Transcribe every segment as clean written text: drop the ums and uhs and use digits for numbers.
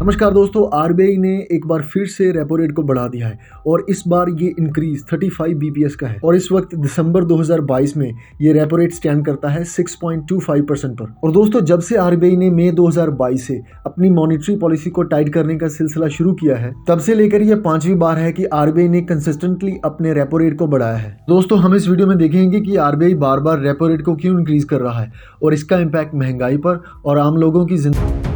नमस्कार दोस्तों, आरबीआई ने एक बार फिर से रेपो रेट को बढ़ा दिया है और इस बार ये इंक्रीज 35 बीपीएस का है और इस वक्त दिसंबर 2022 में ये रेपो रेट स्टैंड करता है 6.25% पर। और दोस्तों, जब से आरबीआई ने मई 2022 से अपनी मॉनेटरी पॉलिसी को टाइट करने का सिलसिला शुरू किया है, तब से लेकर ये 5वीं बार है कि आरबीआई ने कंसिस्टेंटली अपने रेपो रेट को बढ़ाया है। दोस्तों, हम इस वीडियो में देखेंगे कि आरबीआई बार बार रेपो रेट को क्यों इंक्रीज कर रहा है और इसका इम्पैक्ट महंगाई पर और आम लोगों की जिंदगी।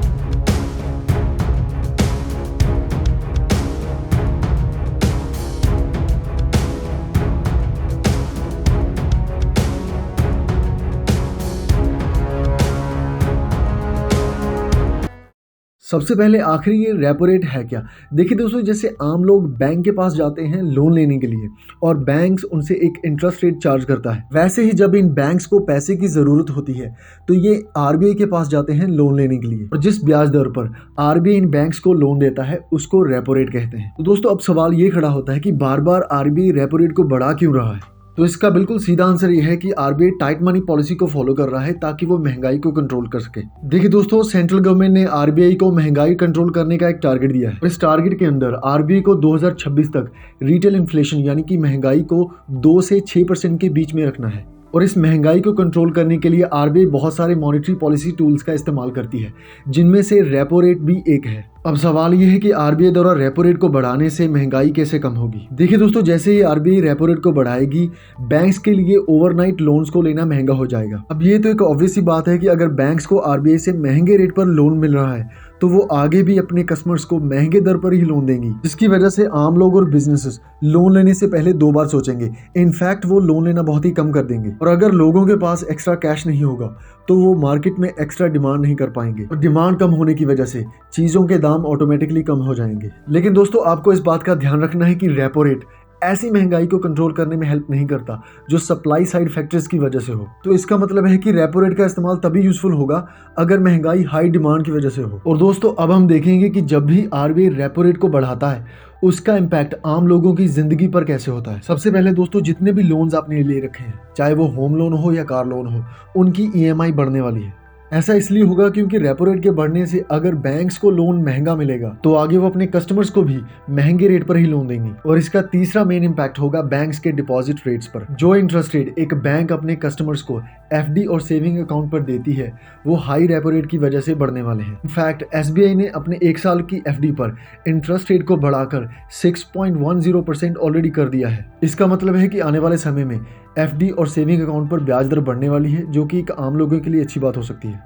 सबसे पहले आखिर ये रेपो रेट है क्या? देखिए दोस्तों, जैसे आम लोग बैंक के पास जाते हैं लोन लेने के लिए और बैंक्स उनसे एक इंटरेस्ट रेट चार्ज करता है, वैसे ही जब इन बैंक्स को पैसे की ज़रूरत होती है तो ये आरबीआई के पास जाते हैं लोन लेने के लिए और जिस ब्याज दर पर आरबीआई इन बैंक्स को लोन देता है उसको रेपो रेट कहते हैं। तो दोस्तों, अब सवाल ये खड़ा होता है कि बार बार आरबीआई रेपो रेट को बढ़ा क्यों रहा है? तो इसका बिल्कुल सीधा आंसर ये है कि आरबीआई टाइट मनी पॉलिसी को फॉलो कर रहा है ताकि वो महंगाई को कंट्रोल कर सके। देखिए दोस्तों, सेंट्रल गवर्नमेंट ने आरबीआई को महंगाई कंट्रोल करने का एक टारगेट दिया है और इस टारगेट के अंदर आरबीआई को 2026 तक रिटेल इन्फ्लेशन यानी कि महंगाई को 2 से 6% के बीच में रखना है। और इस महंगाई को कंट्रोल करने के लिए आरबीआई बहुत सारे मॉनेटरी पॉलिसी टूल्स का इस्तेमाल करती है, जिनमें से रेपो रेट भी एक है। अब सवाल यह है कि आरबीआई द्वारा रेपो रेट को बढ़ाने से महंगाई कैसे कम होगी? देखिए दोस्तों, जैसे ही आरबीआई रेपो रेट को बढ़ाएगी, बैंक्स के लिए ओवरनाइट लोन्स को लेना महंगा हो जाएगा। अब ये तो एक ऑब्वियस सी बात है कि अगर बैंक्स को आरबीआई से महंगे रेट पर लोन मिल रहा है तो वो आगे भी अपने कस्टमर्स को महंगे दर पर ही लोन देंगी, जिसकी वजह से आम लोग और बिजनेसेस लोन लेने से पहले 2 बार सोचेंगे। इनफैक्ट वो लोन लेना बहुत ही कम कर देंगे और अगर लोगों के पास एक्स्ट्रा कैश नहीं होगा तो वो मार्केट में एक्स्ट्रा डिमांड नहीं कर पाएंगे और डिमांड कम होने की वजह से चीज़ों के दाम ऑटोमेटिकली कम हो जाएंगे। लेकिन दोस्तों, आपको इस बात का ध्यान रखना है कि रेपो रेट ऐसी महंगाई को कंट्रोल करने में हेल्प नहीं करता जो सप्लाई साइड फैक्टर्स की वजह से हो। तो इसका मतलब है कि रेपो रेट का इस्तेमाल तभी यूजफुल होगा अगर महंगाई हाई डिमांड की वजह से हो। और दोस्तों, अब हम देखेंगे कि जब भी आरबीआई रेपो रेट को बढ़ाता है उसका इम्पैक्ट आम लोगों की जिंदगी पर कैसे होता है। सबसे पहले दोस्तों, जितने भी लोन्स आपने ले रखे हैं, चाहे वो होम लोन हो या कार लोन हो, उनकी ईएमआई बढ़ने वाली है। ऐसा इसलिए होगा क्योंकि रेपो रेट के बढ़ने से अगर बैंक्स को लोन महंगा मिलेगा तो आगे वो अपने कस्टमर्स को भी महंगे रेट पर ही लोन देंगे। और इसका तीसरा मेन इम्पैक्ट होगा बैंक्स के डिपॉजिट रेट्स पर। जो इंटरेस्ट रेट एक बैंक अपने कस्टमर्स को एफडी और सेविंग अकाउंट पर देती है वो हाई रेपो रेट की वजह से बढ़ने वाले हैं। इनफैक्ट एसबीआई ने अपने 1 साल की एफडी पर इंटरेस्ट रेट को बढ़ाकर 6.10% ऑलरेडी कर दिया है। इसका मतलब है कि आने वाले समय में एफडी और सेविंग अकाउंट पर ब्याज दर बढ़ने वाली है, जो कि एक आम लोगों के लिए अच्छी बात हो सकती है।